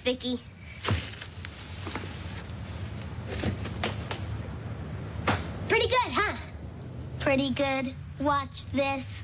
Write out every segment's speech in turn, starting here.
Vicky. Pretty good, huh? Pretty good. Watch this.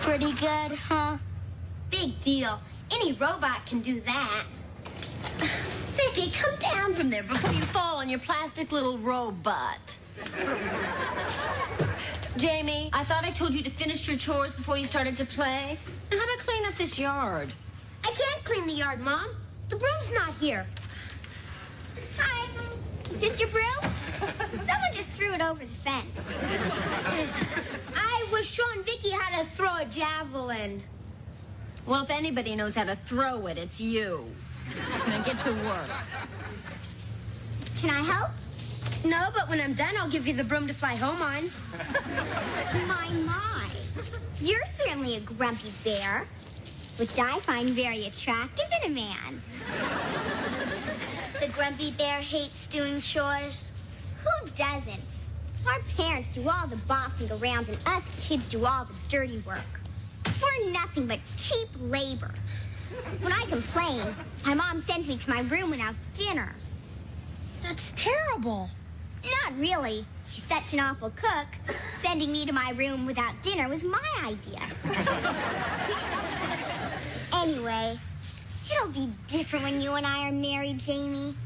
Pretty good, huh? Big deal. Any robot can do that. Vicky, come down from there before you fall on your plastic little robot. Jamie, I thought I told you to finish your chores before you started to play. And how about clean up this yard? I can't clean the yard, Mom. The broom's not here. Hi. Is this your broom? Someone just threw it over the fence. I was showing Vicky how to throw a javelin. Well, if anybody knows how to throw it, it's you. Now get to work. Can I help? No, but when I'm done, I'll give you the broom to fly home on. My. You're certainly a grumpy bear, which I find very attractive in a man. The grumpy bear hates doing chores. Who doesn't? Our parents do all the bossing around, and us kids do all the dirty work. We're nothing but cheap labor. When I complain, my mom sends me to my room without dinner. That's terrible. Not really. She's such an awful cook. Sending me to my room without dinner was my idea. Anyway, it'll be different when you and I are married, Jamie.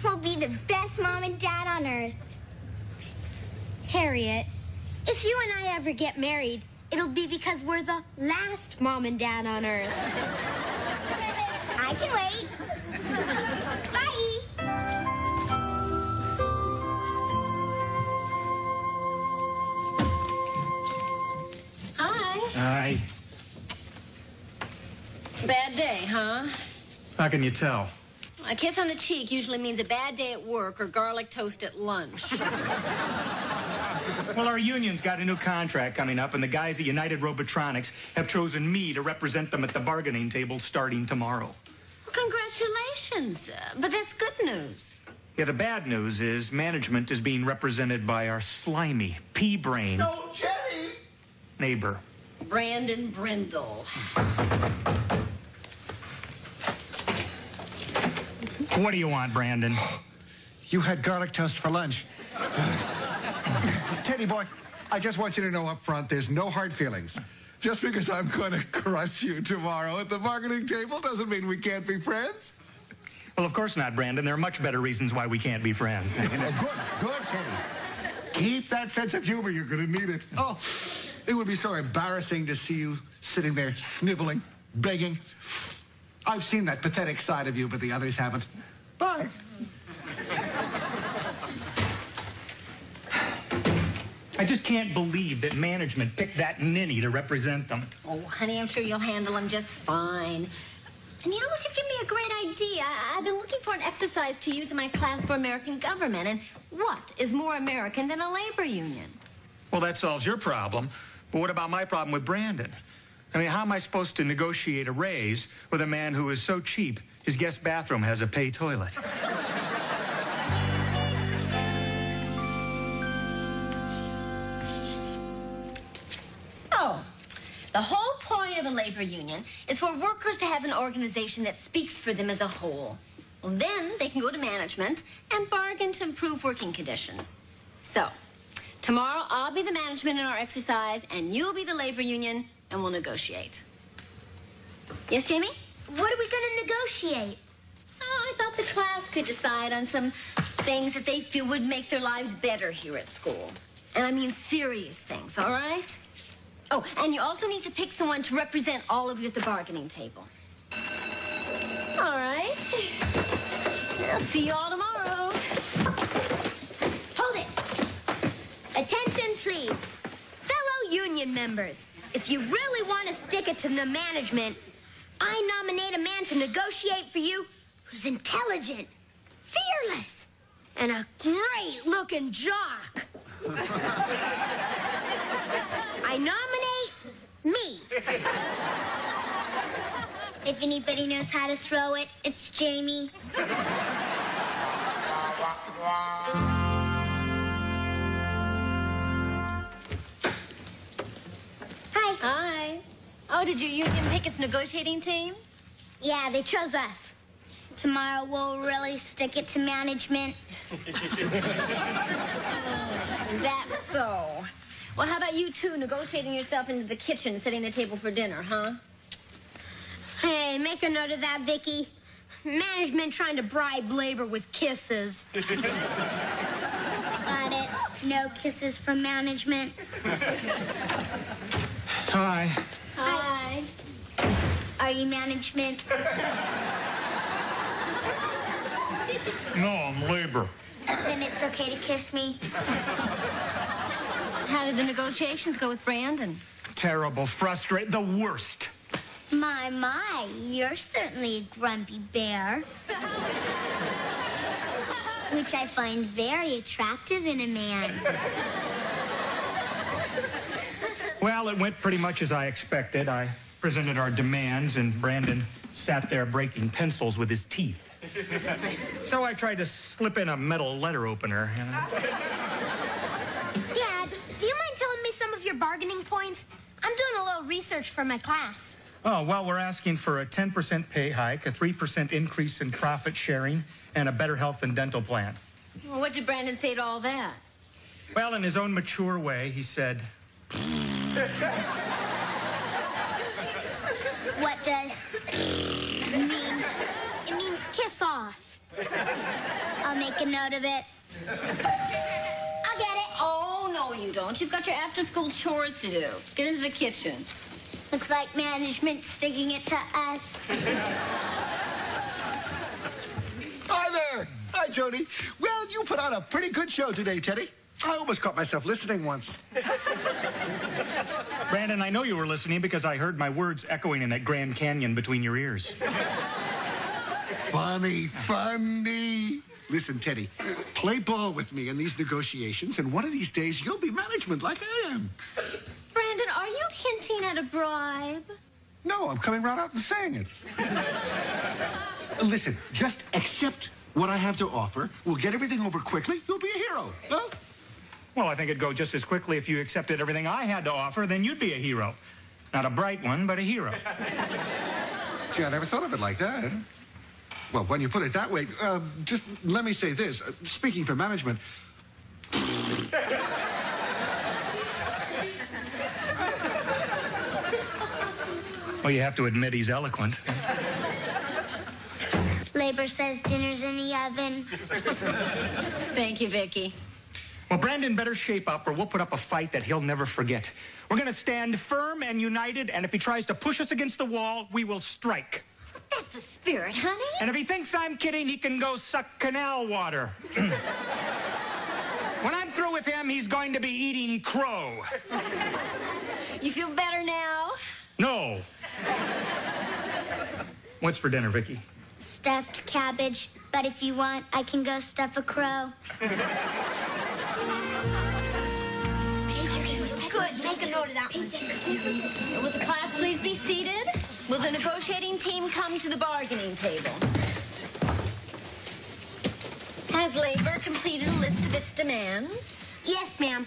We'll be the best mom and dad on earth. Harriet, if you and I ever get married, it'll be because we're the last mom and dad on earth. I can wait. Bye. Hi. Hi. Bad day, huh? How can you tell? A kiss on the cheek usually means a bad day at work or garlic toast at lunch. Well, our union's got a new contract coming up, and the guys at United Robotronics have chosen me to represent them at the bargaining table starting tomorrow. Well, congratulations. But that's good news. Yeah, the bad news is management is being represented by our slimy, pea-brained No, Jerry! neighbor. Brandon Brindle. What do you want, Brandon? You had garlic toast for lunch. Teddy boy, I just want you to know up front, there's no hard feelings. Just because I'm going to crush you tomorrow at the bargaining table doesn't mean we can't be friends. Well, of course not, Brandon. There are much better reasons why we can't be friends. Good, Teddy. Keep that sense of humor. You're going to need it. Oh, it would be so embarrassing to see you sitting there sniveling, begging. I've seen that pathetic side of you, but the others haven't. Bye. I just can't believe that management picked that ninny to represent them. Oh, honey, I'm sure you'll handle him just fine. And you know what? You've given me a great idea. I've been looking for an exercise to use in my class for American government. And what is more American than a labor union? Well, that solves your problem. But what about my problem with Brandon? I mean, how am I supposed to negotiate a raise with a man who is so cheap his guest bathroom has a pay toilet? So, the whole point of a labor union is for workers to have an organization that speaks for them as a whole. Well, then they can go to management and bargain to improve working conditions. So, tomorrow I'll be the management in our exercise, and you'll be the labor union, and we'll negotiate. Yes, Jamie? What are we going to negotiate? Oh, I thought the class could decide on some things that they feel would make their lives better here at school. And I mean serious things, all right? Oh, and you also need to pick someone to represent all of you at the bargaining table. All right. I'll see you all tomorrow. Hold it. Attention, please. Fellow union members, if you really want to stick it to the management, I nominate a man to negotiate for you who's intelligent, fearless, and a great-looking jock. I nominate me. If anybody knows how to throw it, it's Jamie. Hi. Hi. Oh, did your union pick its negotiating team? Yeah, they chose us. Tomorrow we'll really stick it to management. That's so. Well, how about you two negotiating yourself into the kitchen, setting the table for dinner, huh? Hey, make a note of that, Vicky. Management trying to bribe labor with kisses. Got it. No kisses from management. Hi. Hi. Are you management? No, I'm labor. Then it's okay to kiss me. How did the negotiations go with Brandon? Terrible, frustrating, the worst. My, you're certainly a grumpy bear. Which I find very attractive in a man. Well, it went pretty much as I expected. I presented our demands, and Brandon sat there breaking pencils with his teeth. So I tried to slip in a metal letter opener. You know? Dad, do you mind telling me some of your bargaining points? I'm doing a little research for my class. Oh, well, we're asking for a 10% pay hike, a 3% increase in profit sharing, and a better health and dental plan. Well, what did Brandon say to all that? Well, in his own mature way, he said, What does mean? It means kiss off. I'll make a note of it. I'll get it. Oh, no, you don't. You've got your after-school chores to do. Get into the kitchen. Looks like management sticking it to us. Hi there. Hi, Jody. Well, you put on a pretty good show today, Teddy. I almost caught myself listening once. Brandon, I know you were listening because I heard my words echoing in that Grand Canyon between your ears. Funny. Listen, Teddy, play ball with me in these negotiations, and one of these days you'll be management like I am. Brandon, are you hinting at a bribe? No, I'm coming right out and saying it. Listen, just accept what I have to offer. We'll get everything over quickly. You'll be a hero. Huh? Well, I think it'd go just as quickly if you accepted everything I had to offer, then you'd be a hero. Not a bright one, but a hero. Gee, I never thought of it like that. Well, when you put it that way, just let me say this. Speaking for management... Well, you have to admit he's eloquent. Labor says dinner's in the oven. Thank you, Vicky. Well, Brandon better shape up or we'll put up a fight that he'll never forget. We're going to stand firm and united, and if he tries to push us against the wall, we will strike. That's the spirit, honey. And if he thinks I'm kidding, he can go suck canal water. When I'm through with him, he's going to be eating crow. You feel better now? No. What's for dinner, Vicky? Stuffed cabbage. But if you want, I can go stuff a crow. Good. Make a note of that one. Will the class please be seated? Will the negotiating team come to the bargaining table? Has labor completed a list of its demands? Yes, ma'am.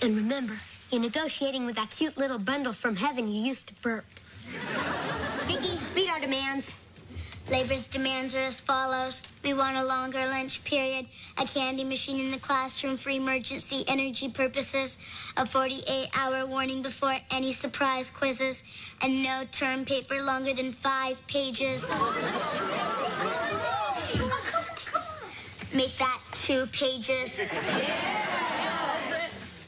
And remember, you're negotiating with that cute little bundle from heaven you used to burp. Vicky, read our demands. Labor's demands are as follows. We want a longer lunch period, a candy machine in the classroom for emergency energy purposes, a 48-hour warning before any surprise quizzes, and no term paper longer than 5 pages. Make that 2 pages.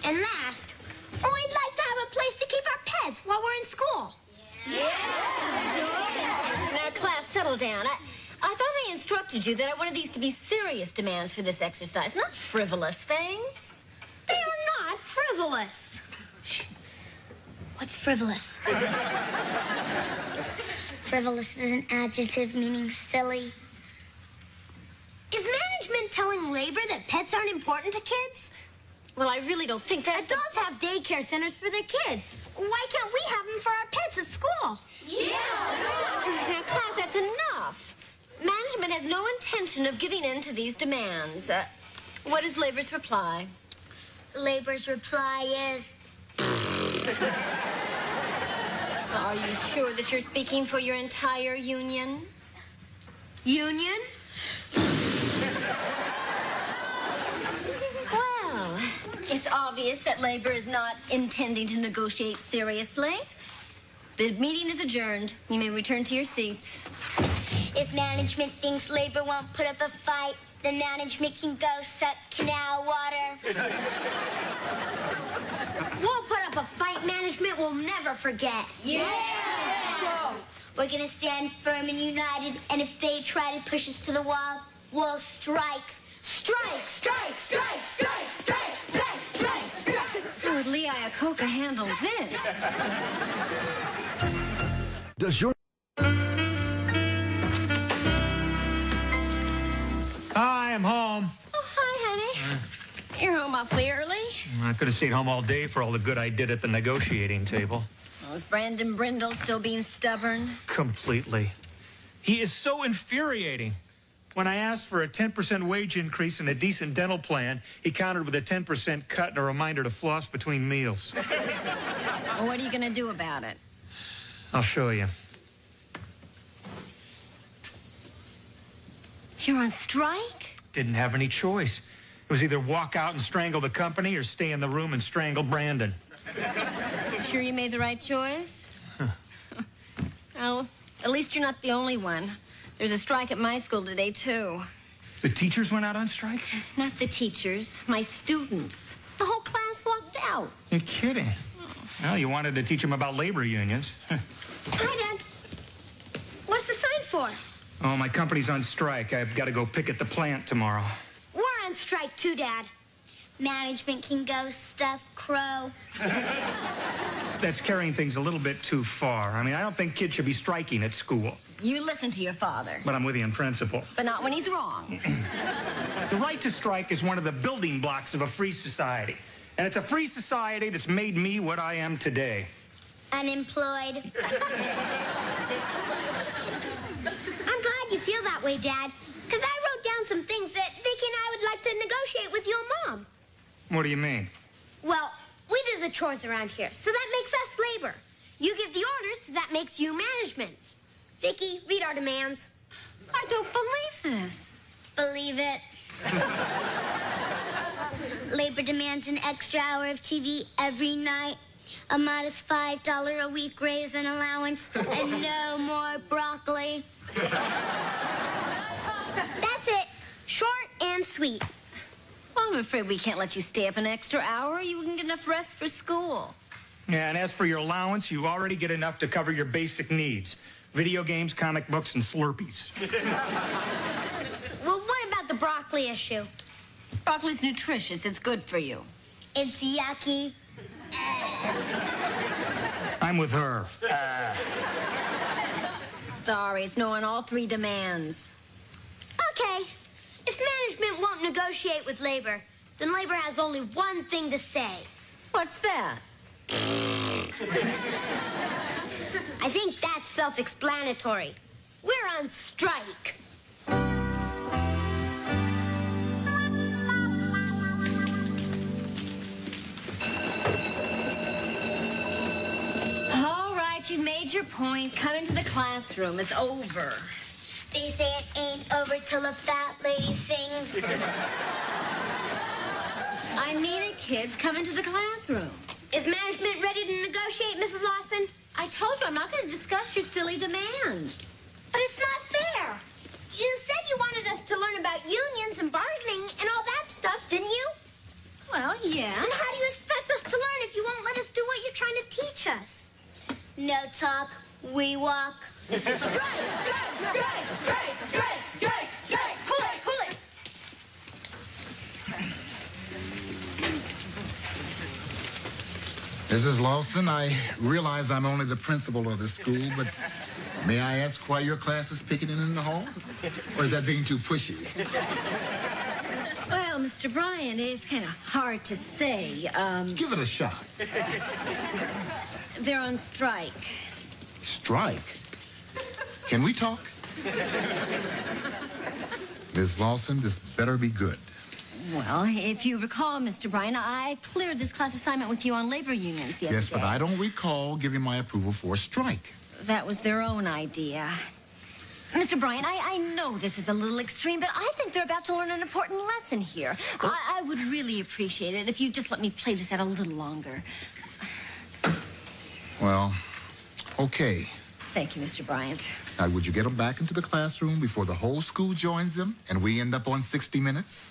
And last, we'd like to have a place to keep our pets while we're in school. Now, class, settle down. I thought I instructed you that I wanted these to be serious demands for this exercise, not frivolous things. They are not frivolous. What's frivolous? Frivolous is an adjective meaning silly. Is management telling labor that pets aren't important to kids? Well, I really don't think that... Adults have daycare centers for their kids. Why can't we have them for our pets at school? Now, class, that's enough. Management has no intention of giving in to these demands. What is labor's reply? Labor's reply is... Are you sure that you're speaking for your entire union? Union? Well, it's obvious that labor is not intending to negotiate seriously. The meeting is adjourned. You may return to your seats. If management thinks labor won't put up a fight, then management can go suck canal water. We'll put up a fight management we'll never forget. Yeah! We're gonna stand firm and united, and if they try to push us to the wall, we'll strike. Strike, strike, strike, strike, strike, strike, strike, strike. How would Lee Iacocca handle this? Does your... Hi, I'm home. Oh, hi, honey. You're home awfully early. I could have stayed home all day for all the good I did at the negotiating table. Oh, is Brandon Brindle still being stubborn? Completely. He is so infuriating. When I asked for a 10% wage increase and a decent dental plan, he countered with a 10% cut and a reminder to floss between meals. Well, what are you going to do about it? I'll show you. You're on strike? Didn't have any choice. It was either walk out and strangle the company or stay in the room and strangle Brandon. Sure you made the right choice? Well, at least you're not the only one. There's a strike at my school today, too. The teachers went out on strike? Not the teachers, my students. The whole class walked out. You're kidding. Well, you wanted to teach them about labor unions. Hi, Dad. What's the sign for? Oh, my company's on strike. I've got to go picket the plant tomorrow. We're on strike too, Dad. Management can go stuff Crow. That's carrying things a little bit too far. I mean, I don't think kids should be striking at school. You listen to your father. But I'm with you in principle. But not when he's wrong. The right to strike is one of the building blocks of a free society. And it's a free society that's made me what I am today. Unemployed. I'm glad you feel that way, Dad. Because I wrote down some things that Vicky and I would like to negotiate with you and Mom. What do you mean? Well, we do the chores around here, so that makes us labor. You give the orders, so that makes you management. Vicky, read our demands. I don't believe this. Believe it. Labor demands an extra hour of TV every night, a modest $5 a week raise and allowance, and no more broccoli. That's it. Short and sweet. Well, I'm afraid we can't let you stay up an extra hour. You wouldn't get enough rest for school. Yeah, and as for your allowance, you already get enough to cover your basic needs. Video games, comic books, and Slurpees. Well, what about the broccoli issue? Broccoli's nutritious. It's good for you. It's yucky. I'm with her. Sorry, it's no on all three demands. Okay. If management won't negotiate with labor, then labor has only one thing to say. What's that? I think that's self-explanatory. We're on strike. All right, you've made your point. Come into the classroom. It's over. They say it ain't over till a fat lady sings. I mean it, kids. Come into the classroom. Is management ready to negotiate, Mrs. Lawson? I told you I'm not going to discuss your silly demands. But it's not fair. You said you wanted us to learn about unions and bargaining and all that stuff, didn't you? Well, yeah. And how do you expect us to learn if you won't let us do what you're trying to teach us? No talk, we walk. Strike, strike, strike, strike, strike, strike, strike. Pull it, pull it. Mrs. Lawson, I realize I'm only the principal of the school, but may I ask why your class is picketing in the hall? Or is that being too pushy? Well, Mr. Bryant, it's kind of hard to say. Give it a shot. They're on strike. Strike? Can we talk? Ms. Lawson, this better be good. Well, if you recall, Mr. Bryan, I cleared this class assignment with you on labor unions the other day. Yes, but I don't recall giving my approval for a strike. That was their own idea. Mr. Bryan, I know this is a little extreme, but I think they're about to learn an important lesson here. I would really appreciate it if you just let me play this out a little longer. Well, okay. Thank you, Mr. Bryant. Now, would you get them back into the classroom before the whole school joins them and we end up on 60 Minutes?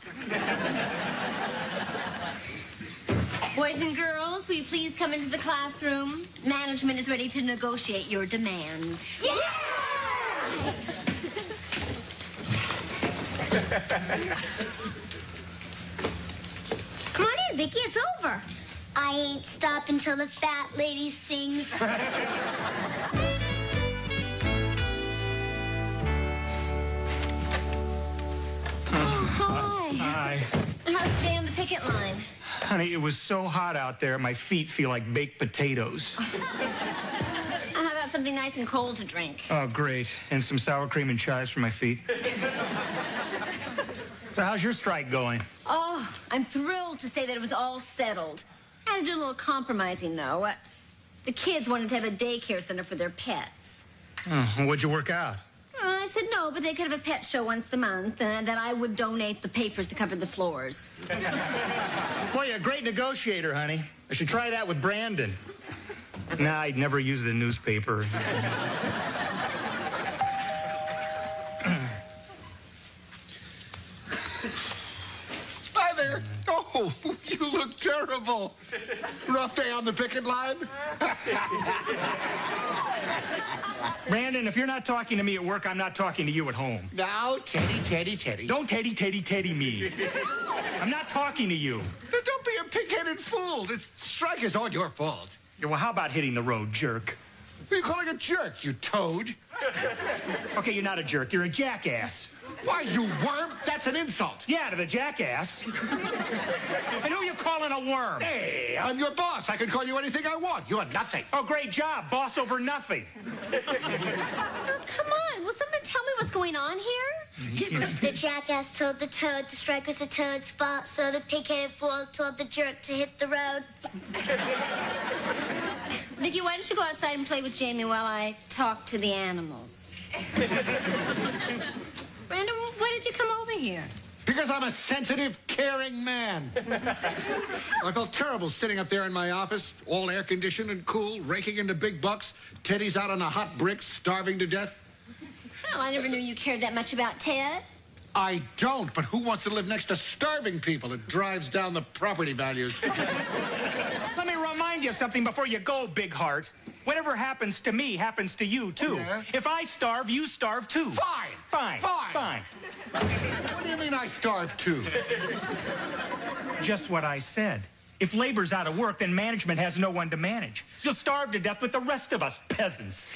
Boys and girls, will you please come into the classroom? Management is ready to negotiate your demands. Yeah! Come on in, Vicky. It's over. I ain't stopping till the fat lady sings. Hi. How's the day on the picket line? Honey, it was so hot out there, my feet feel like baked potatoes. How about something nice and cold to drink? Oh, great. And some sour cream and chives for my feet. So how's your strike going? Oh, I'm thrilled to say that it was all settled. I had to do a little compromising, though. The kids wanted to have a daycare center for their pets. Oh, what'd you work out? I said no, but they could have a pet show once a month, and that I would donate the papers to cover the floors. Well, you're a great negotiator, honey. I should try that with Brandon. Nah, I'd never use the newspaper. Hi there. Oh, you look terrible. Rough day on the picket line? Brandon, if you're not talking to me at work, I'm not talking to you at home. Now, Teddy. Don't Teddy me. I'm not talking to you. Now, don't be a pig-headed fool. This strike is all your fault. Yeah, well, how about hitting the road, jerk? Who are you calling a jerk, you toad? Okay, you're not a jerk. You're a jackass. Why, you worm? That's an insult. Yeah, to the jackass. And who you calling a worm? Hey, I'm your boss. I can call you anything I want. You're nothing. Oh, great job. Boss over nothing. Oh, come on. Will someone tell me what's going on here? The jackass told the toad the strike was a toad's fault, so the pig-headed fool told the jerk to hit the road. Vicky, why don't you go outside and play with Jamie while I talk to the animals? Brandon, why did you come over here? Because I'm a sensitive, caring man. I felt terrible sitting up there in my office, all air-conditioned and cool, raking in the big bucks. Teddy's out on the hot bricks, starving to death. Well, I never knew you cared that much about Ted. I don't, but who wants to live next to starving people? It drives down the property values. Let me remind you of something before you go, big heart. Whatever happens to me happens to you, too. Yeah? If I starve, you starve, too. Fine. What do you mean I starve, too? Just what I said. If labor's out of work, then management has no one to manage. You'll starve to death with the rest of us peasants.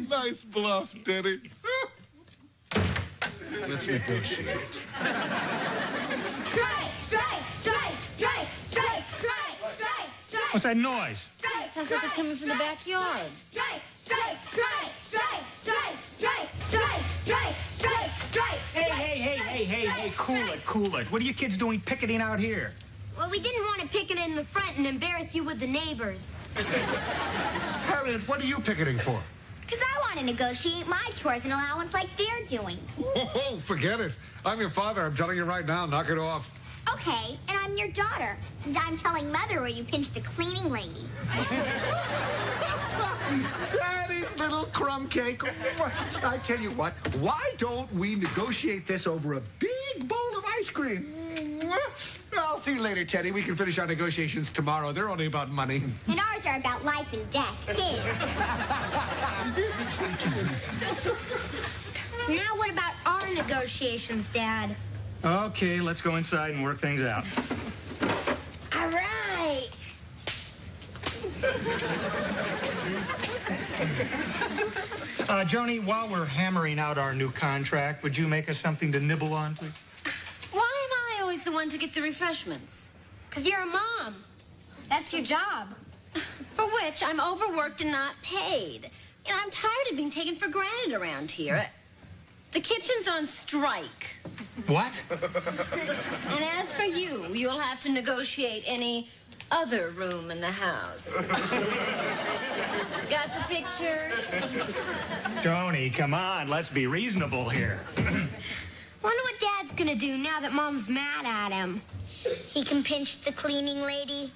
Nice bluff, Teddy. Let's negotiate. Strike! What's that noise? Sounds like it's coming from the backyard. Strike! Hey, cool it. What are you kids doing picketing out here? Well, we didn't want to picket in the front and embarrass you with the neighbors. Harriet, what are you picketing for? Because I want to negotiate my chores and allowance like they're doing. Oh, forget it. I'm your father. I'm telling you right now, knock it off. Okay, and I'm your daughter. And I'm telling Mother where you pinched the cleaning lady. Daddy's little crumb cake. I tell you what, why don't we negotiate this over a big bowl of ice cream? I'll see you later, Teddy. We can finish our negotiations tomorrow. They're only about money. And ours are about life and death. His. Now what about our negotiations, Dad? Okay, let's go inside and work things out. All right. Joni, while we're hammering out our new contract, would you make us something to nibble on, please? Why am I always the one to get the refreshments? Because you're a mom. That's your job. For which I'm overworked and not paid. You know, I'm tired of being taken for granted around here. The kitchen's on strike. What? And as for you, you'll have to negotiate any other room in the house. Got the picture? Joni, come on. Let's be reasonable here. Wonder what Dad's gonna do now that Mom's mad at him. He can pinch the cleaning lady.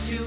You